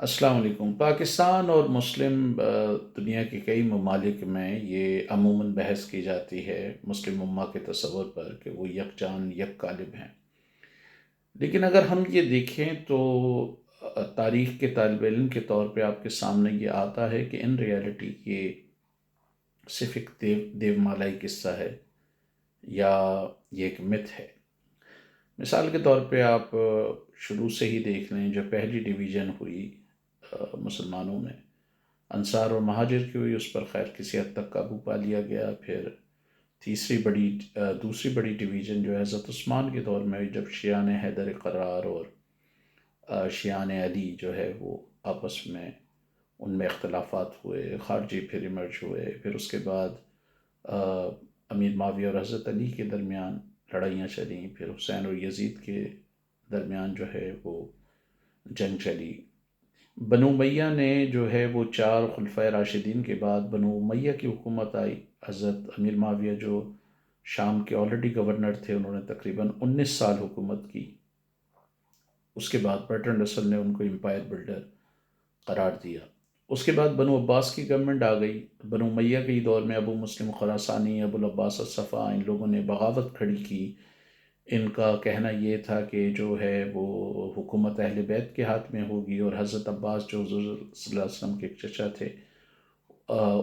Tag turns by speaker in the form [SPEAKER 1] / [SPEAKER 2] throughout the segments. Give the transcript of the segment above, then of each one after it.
[SPEAKER 1] السلام علیکم۔ پاکستان اور مسلم دنیا کے کئی ممالک میں یہ عموماً بحث کی جاتی ہے مسلم امہ کے تصور پر کہ وہ یکجان یک قالب ہیں، لیکن اگر ہم یہ دیکھیں تو تاریخ کے طالب علم کے طور پہ آپ کے سامنے یہ آتا ہے کہ ان ریالٹی یہ صرف ایک دیو مالائی قصہ ہے یا یہ ایک مت ہے۔ مثال کے طور پہ آپ شروع سے ہی دیکھ لیں، جو پہلی ڈویژن ہوئی مسلمانوں میں انصار اور مہاجر کی ہوئی، اس پر خیر کسی حد تک قابو پا لیا گیا۔ پھر دوسری بڑی ڈویژن جو ہے حضرت عثمان کے دور میں ہوئی، جب شیعان حیدر قرار اور شیعان علی جو ہے وہ آپس میں ان میں اختلافات ہوئے، خارجی پھر ایمرج ہوئے۔ پھر اس کے بعد امیر معاویہ اور حضرت علی کے درمیان لڑائیاں چلیں، پھر حسین اور یزید کے درمیان جو ہے وہ جنگ چلی۔ بنو امیہ نے جو ہے وہ 4 خلفۂ راشدین کے بعد بنو امیہ کی حکومت آئی۔ حضرت امیر معاویہ جو شام کے آلریڈی گورنر تھے، انہوں نے تقریباً 19 سال حکومت کی۔ اس کے بعد برٹرن رسل نے ان کو امپائر بلڈر قرار دیا۔ اس کے بعد بنو عباس کی گورنمنٹ آ گئی۔ بنو امیہ کے دور میں ابو مسلم خراسانی، ابو العباس الصفا، ان لوگوں نے بغاوت کھڑی کی۔ ان کا کہنا یہ تھا کہ جو ہے وہ حکومت اہل بیت کے ہاتھ میں ہوگی، اور حضرت عباس جو حضور صلی اللہ علیہ وسلم کے چچا تھے،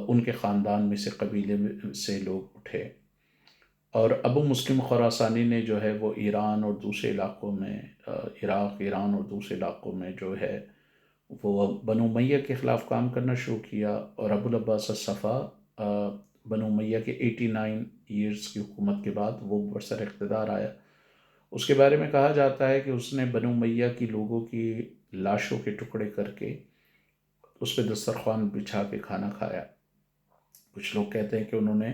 [SPEAKER 1] ان کے خاندان میں سے قبیلے سے لوگ اٹھے، اور ابو مسلم خراسانی نے جو ہے وہ ایران اور دوسرے علاقوں میں عراق، ایران اور دوسرے علاقوں میں جو ہے وہ بنو امیہ کے خلاف کام کرنا شروع کیا۔ اور ابو العباس الصفا بنو امیہ کے 89 ایئرز کی حکومت کے بعد وہ برسر اقتدار آیا۔ اس کے بارے میں کہا جاتا ہے کہ اس نے بنو امیہ کی لوگوں کی لاشوں کے ٹکڑے کر کے اس پہ دسترخوان بچھا کے کھانا کھایا۔ کچھ لوگ کہتے ہیں کہ انہوں نے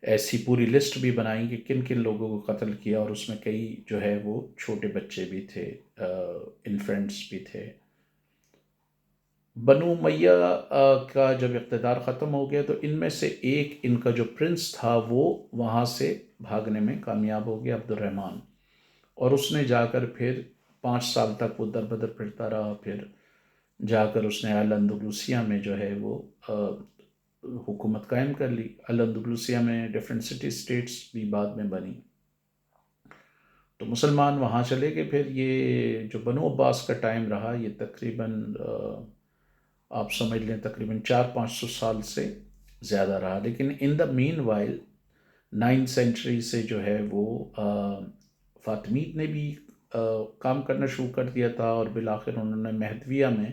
[SPEAKER 1] ایسی پوری لسٹ بھی بنائی کہ کن کن لوگوں کو قتل کیا، اور اس میں کئی جو ہے وہ چھوٹے بچے بھی تھے، انفینٹس بھی تھے۔ بنو امیہ کا جب اقتدار ختم ہو گیا تو ان میں سے ایک، ان کا جو پرنس تھا، وہ وہاں سے بھاگنے میں کامیاب ہو گیا، عبد الرحمن، اور اس نے جا کر پھر 5 سال تک وہ در بدر پھرتا رہا۔ پھر جا کر اس نے الاندلسیہ میں جو ہے وہ حکومت قائم کر لی۔ الاندلسیہ میں ڈفرینٹ سٹی اسٹیٹس بھی بعد میں بنی، تو مسلمان وہاں چلے گئے۔ پھر یہ جو بنو عباس کا ٹائم رہا، یہ تقریباً آپ سمجھ لیں تقریباً 400-500 سال سے زیادہ رہا، لیکن ان دا مین وائل 9 سینچری سے جو ہے وہ فاطمیت نے بھی کام کرنا شروع کر دیا تھا، اور بالآخر انہوں نے مہدویہ میں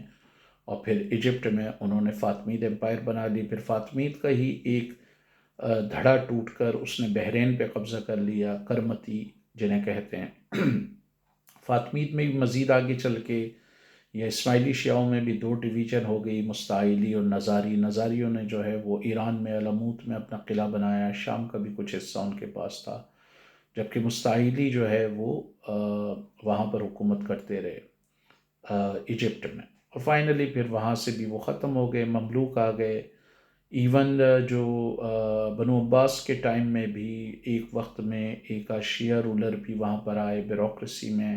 [SPEAKER 1] اور پھر ایجپٹ میں انہوں نے فاطمید امپائر بنا لی۔ پھر فاطمید کا ہی ایک دھڑا ٹوٹ کر اس نے بحرین پہ قبضہ کر لیا، کرمتی جنہیں کہتے ہیں۔ فاطمید میں بھی مزید آگے چل کے یا اسماعیلی شیعوں میں بھی 2 ڈویژن ہو گئی، مستعلی اور نظاری۔ نظاریوں نے جو ہے وہ ایران میں علموت میں اپنا قلعہ بنایا، شام کا بھی کچھ حصہ ان کے پاس تھا، جبکہ مستعلی جو ہے وہ وہاں پر حکومت کرتے رہے ایجپٹ میں، اور فائنلی پھر وہاں سے بھی وہ ختم ہو گئے، مملوک آ گئے۔ ایون جو بنو عباس کے ٹائم میں بھی ایک وقت میں ایک شیعہ رولر بھی وہاں پر آئے، بیوروکریسی میں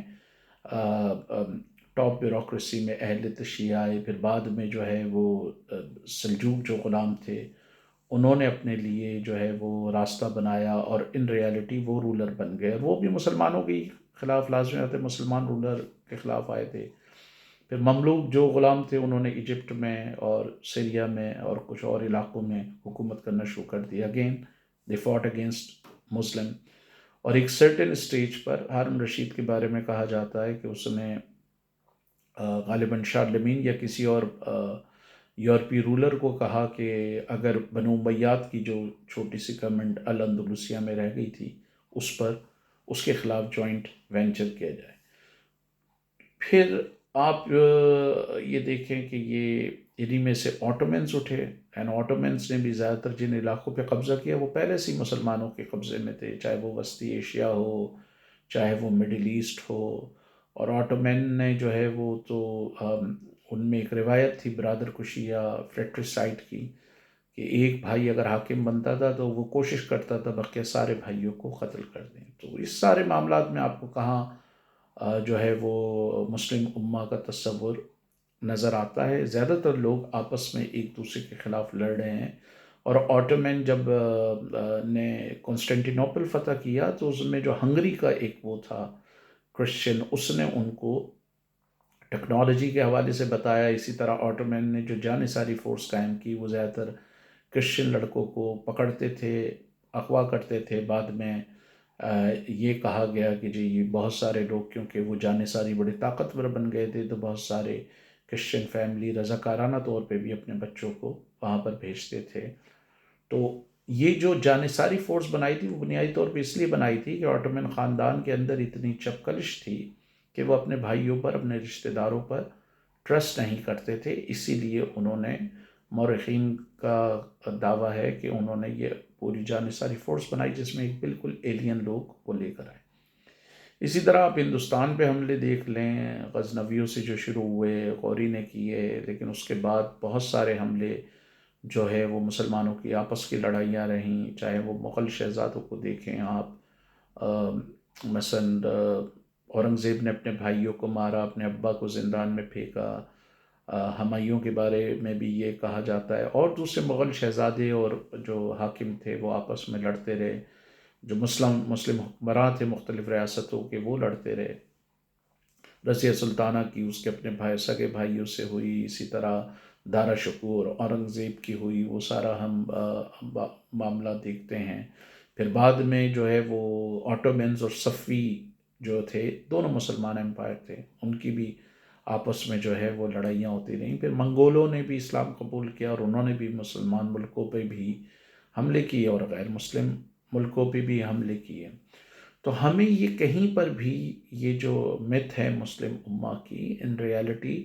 [SPEAKER 1] ٹاپ بیوروکریسی میں اہل شیعہ آئے۔ پھر بعد میں جو ہے وہ سلجوق جو غلام تھے، انہوں نے اپنے لیے جو ہے وہ راستہ بنایا، اور ان ریالٹی وہ رولر بن گئے، اور وہ بھی مسلمانوں کے خلاف لازمی آتے، مسلمان رولر کے خلاف آئے تھے۔ پھر مملوک جو غلام تھے، انہوں نے ایجپٹ میں اور سیریا میں اور کچھ اور علاقوں میں حکومت کرنا شروع کر دی۔ Again they fought against Muslim, اور ایک سرٹن اسٹیج پر ہارون رشید کے بارے میں کہا جاتا ہے کہ اس نے غالباً شارلمین یا کسی اور یورپی رولر کو کہا کہ اگر بنو امیات کی جو چھوٹی سی گورنمنٹ الاندلسیہ میں رہ گئی تھی، اس کے خلاف جوائنٹ وینچر کیا جائے۔ پھر آپ یہ دیکھیں کہ یہ انہی میں سے آٹومنز اٹھے، اینڈ آٹومنز نے بھی زیادہ تر جن علاقوں پہ قبضہ کیا وہ پہلے سے ہی مسلمانوں کے قبضے میں تھے، چاہے وہ وسطی ایشیا ہو، چاہے وہ مڈل ایسٹ ہو۔ اور آٹومین نے جو ہے وہ تو ان میں ایک روایت تھی برادر کشی یا فریٹریسائڈ کی، کہ ایک بھائی اگر حاکم بنتا تھا تو وہ کوشش کرتا تھا بقیہ سارے بھائیوں کو قتل کر دیں۔ تو اس سارے معاملات میں آپ کو کہاں جو ہے وہ مسلم امہ کا تصور نظر آتا ہے. زیادہ تر لوگ آپس میں ایک دوسرے کے خلاف لڑ رہے ہیں. اور آٹومین جب نے کنسٹنٹینوپل فتح کیا تو اس میں جو ہنگری کا ایک وہ تھا کرسچن، اس نے ان کو ٹیکنالوجی کے حوالے سے بتایا. اسی طرح آٹومین نے جو جانصاری فورس قائم کی وہ زیادہ تر کرسچن لڑکوں کو پکڑتے تھے، اغوا کرتے تھے. بعد میں یہ کہا گیا کہ جی یہ بہت سارے لوگ کیونکہ وہ جانصاری بڑے طاقتور بن گئے تھے تو بہت سارے کرسچن فیملی رضاکارانہ طور پہ بھی اپنے بچوں کو وہاں پر بھیجتے تھے. تو یہ جو جانصاری فورس بنائی تھی وہ بنیادی طور پہ اس لیے بنائی تھی کہ آٹومن خاندان کے اندر اتنی چپکلش تھی کہ وہ اپنے بھائیوں پر، اپنے رشتہ داروں پر ٹرسٹ نہیں کرتے تھے. اسی لیے انہوں نے، مورخین کا دعویٰ ہے کہ انہوں نے یہ پوری جانصاری فورس بنائی جس میں ایک بالکل ایلین لوگ کو لے کر آئے. اسی طرح آپ ہندوستان پہ حملے دیکھ لیں، غزنویوں سے جو شروع ہوئے، غوری نے کیے، لیکن اس کے بعد بہت سارے حملے جو ہے وہ مسلمانوں کی آپس کی لڑائیاں رہیں. چاہے وہ مغل شہزادوں کو دیکھیں آپ، مثلا اورنگزیب نے اپنے بھائیوں کو مارا، اپنے ابا کو زندان میں پھینکا. ہمایوں کے بارے میں بھی یہ کہا جاتا ہے. اور دوسرے مغل شہزادے اور جو حاکم تھے وہ آپس میں لڑتے رہے. جو مسلم حکمراں تھے مختلف ریاستوں کے وہ لڑتے رہے. رضیہ سلطانہ کی اس کے اپنے سگے بھائیوں سے ہوئی. اسی طرح دارا شکور اورنگزیب کی ہوئی. وہ سارا ہم معاملہ دیکھتے ہیں. پھر بعد میں جو ہے وہ آٹومنز اور صفوی جو تھے، دونوں مسلمان امپائر تھے، ان کی بھی آپس میں جو ہے وہ لڑائیاں ہوتی رہیں. پھر منگولوں نے بھی اسلام قبول کیا اور انہوں نے بھی مسلمان ملکوں پہ بھی حملے کیے اور غیر مسلم ملکوں پہ بھی حملے کیے. تو ہمیں یہ کہیں پر بھی یہ جو مت ہے مسلم امہ کی، ان ریالٹی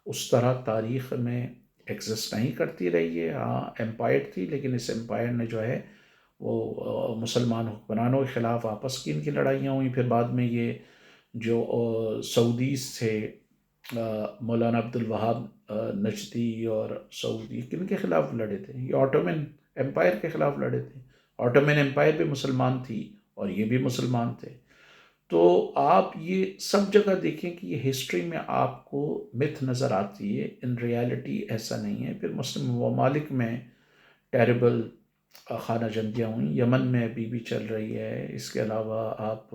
[SPEAKER 1] اس طرح تاریخ میں ایگزسٹ نہیں کرتی رہی ہے. ہاں امپائر تھی، لیکن اس امپائر نے جو ہے وہ مسلمان حکمرانوں کے خلاف آپس کی ان کی لڑائیاں ہوئیں. پھر بعد میں یہ جو سعودیز تھے، مولانا عبد الوہاب نجدی اور سعودی، کن کے خلاف لڑے تھے؟ یہ آٹومن امپائر کے خلاف لڑے تھے. آٹومن امپائر بھی مسلمان تھی اور یہ بھی مسلمان تھے. تو آپ یہ سب جگہ دیکھیں کہ یہ ہسٹری میں آپ کو متھ نظر آتی ہے، ان ریالٹی ایسا نہیں ہے. پھر مسلم ممالک میں ٹیریبل خانہ جنگیاں ہوئیں. یمن میں ابھی بھی چل رہی ہے. اس کے علاوہ آپ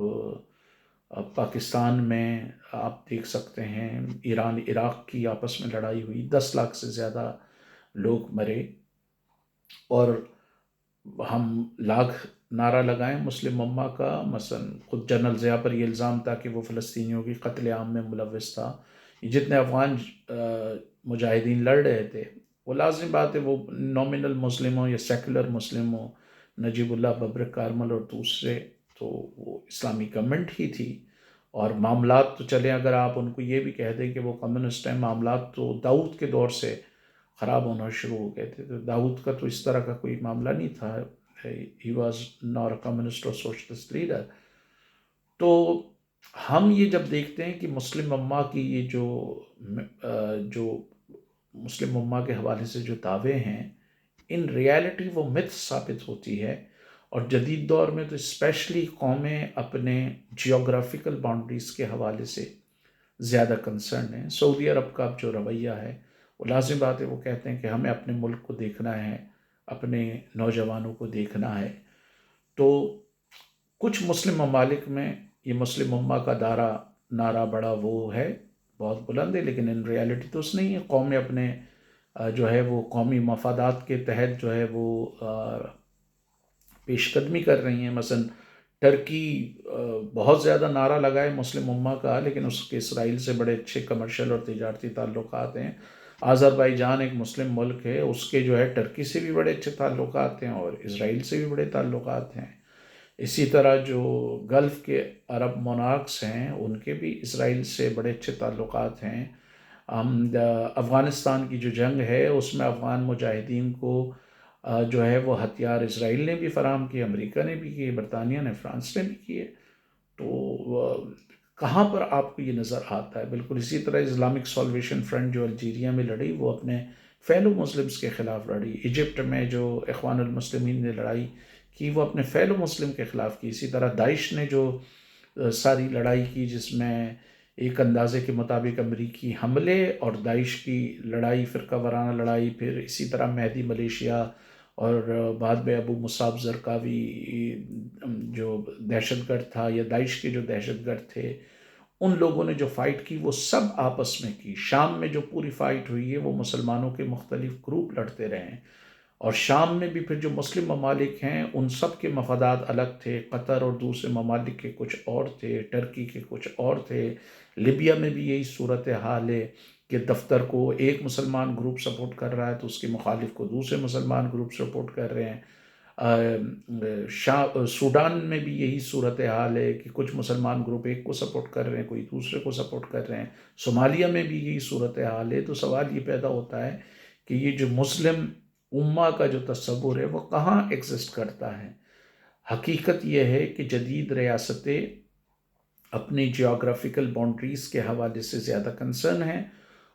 [SPEAKER 1] پاکستان میں آپ دیکھ سکتے ہیں، ایران عراق کی آپس میں لڑائی ہوئی، 10 لاکھ سے زیادہ لوگ مرے. اور ہم لاکھ نعرہ لگائیں مسلم امہ کا، مثلا خود جنرل ضیاء پر یہ الزام تھا کہ وہ فلسطینیوں کی قتل عام میں ملوث تھا. جتنے افغان مجاہدین لڑ رہے تھے وہ لازم بات ہے وہ نومنل مسلم ہوں یا سیکولر مسلم ہوں، نجیب اللہ ببر کارمل اور دوسرے، تو وہ اسلامی گورنمنٹ ہی تھی. اور معاملات تو چلیں، اگر آپ ان کو یہ بھی کہہ دیں کہ وہ کمیونسٹ ہیں، معاملات تو داؤد کے دور سے خراب ہونا شروع ہو گئے تھے. تو داؤد کا تو اس طرح کا کوئی معاملہ نہیں تھا. He was not a communist اور سوشلسٹ لیڈر. تو ہم یہ جب دیکھتے ہیں کہ مسلم امہ کی یہ جو مسلم امہ کے حوالے سے جو دعوے ہیں، ان ریالٹی وہ متھ ثابت ہوتی ہے. اور جدید دور میں تو اسپیشلی قومیں اپنے جیوگرافیکل باؤنڈریز کے حوالے سے زیادہ کنسرن ہیں. سعودی عرب کا جو رویہ ہے وہ لازم بات ہے، وہ کہتے ہیں کہ ہمیں اپنے ملک کو دیکھنا ہے، اپنے نوجوانوں کو دیکھنا ہے. تو کچھ مسلم ممالک میں یہ مسلم امہ کا نعرہ بڑا وہ ہے، بہت بلند ہے، لیکن ان ریالٹی تو اس نہیں ہے. قومیں اپنے جو ہے وہ قومی مفادات کے تحت جو ہے وہ پیش قدمی کر رہی ہیں. مثلا ٹرکی بہت زیادہ نعرہ لگائے مسلم امہ کا، لیکن اس کے اسرائیل سے بڑے اچھے کمرشل اور تجارتی تعلقات ہیں. آذربائیجان ایک مسلم ملک ہے، اس کے جو ہے ٹرکی سے بھی بڑے اچھے تعلقات ہیں اور اسرائیل سے بھی بڑے تعلقات ہیں. اسی طرح جو گلف کے عرب مونارکس ہیں ان کے بھی اسرائیل سے بڑے اچھے تعلقات ہیں. افغانستان کی جو جنگ ہے اس میں افغان مجاہدین کو جو ہے وہ ہتھیار اسرائیل نے بھی فراہم کیے، امریکہ نے بھی کیے، برطانیہ نے، فرانس نے بھی کیے. تو کہاں پر آپ کو یہ نظر آتا ہے؟ بالکل اسی طرح اسلامک سالویشن فرنٹ جو الجیریا میں لڑی وہ اپنے فیلو مسلمز کے خلاف لڑی. ایجپٹ میں جو اخوان المسلمین نے لڑائی کی وہ اپنے فیلو مسلم کے خلاف کی. اسی طرح داعش نے جو ساری لڑائی کی جس میں ایک اندازے کے مطابق امریکی حملے اور داعش کی لڑائی، فرقہ وارانہ لڑائی، پھر اسی طرح مہدی ملیشیا اور بعد میں ابو مصعب زرقاوی جو دہشت گرد تھا، یا داعش کے جو دہشت گرد تھے، ان لوگوں نے جو فائٹ کی وہ سب آپس میں کی۔ شام میں جو پوری فائٹ ہوئی ہے وہ مسلمانوں کے مختلف گروپ لڑتے رہے ہیں، اور شام میں بھی پھر جو مسلم ممالک ہیں ان سب کے مفادات الگ تھے، قطر اور دوسرے ممالک کے کچھ اور تھے، ٹرکی کے کچھ اور تھے۔ لیبیا میں بھی یہی صورتحال ہے کہ دفتر کو ایک مسلمان گروپ سپورٹ کر رہا ہے تو اس کے مخالف کو دوسرے مسلمان گروپ سپورٹ کر رہے ہیں۔ سوڈان میں بھی یہی صورتحال ہے کہ کچھ مسلمان گروپ ایک کو سپورٹ کر رہے ہیں، کوئی دوسرے کو سپورٹ کر رہے ہیں۔ صومالیہ میں بھی یہی صورتحال ہے۔ تو سوال یہ پیدا ہوتا ہے کہ یہ جو مسلم امہ کا جو تصور ہے وہ کہاں ایگزسٹ کرتا ہے؟ حقیقت یہ ہے کہ جدید ریاستیں اپنی جیوگرافیکل باؤنڈریز کے حوالے سے زیادہ کنسرن ہیں،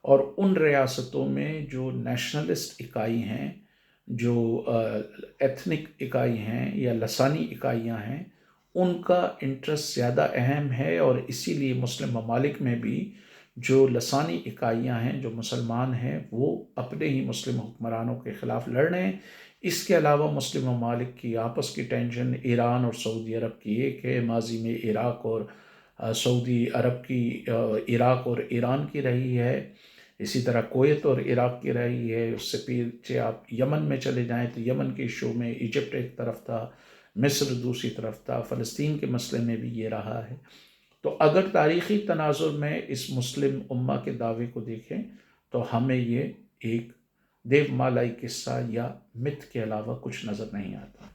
[SPEAKER 1] اور ان ریاستوں میں جو نیشنلسٹ اکائی ہیں، جو ایتھنک اکائی ہیں یا لسانی اکائیاں ہیں، ان کا انٹرسٹ زیادہ اہم ہے، اور اسی لیے مسلم ممالک میں بھی جو لسانی اکائیاں ہیں، جو مسلمان ہیں، وہ اپنے ہی مسلم حکمرانوں کے خلاف لڑ رہے ہیں۔ اس کے علاوہ مسلم ممالک کی آپس کی ٹینشن ایران اور سعودی عرب کی ایک ہے، ماضی میں عراق اور سعودی عرب کی عراق اور ایران کی رہی ہے، اسی طرح کویت اور عراق کی رہی ہے۔ اس سے پیچھے آپ یمن میں چلے جائیں تو یمن کے ایشو میں ایجپٹ ایک طرف تھا، مصر دوسری طرف تھا، فلسطین کے مسئلے میں بھی یہ رہا ہے۔ تو اگر تاریخی تناظر میں اس مسلم امہ کے دعوے کو دیکھیں تو ہمیں یہ ایک دیو مالائی قصہ یا مت کے علاوہ کچھ نظر نہیں آتا۔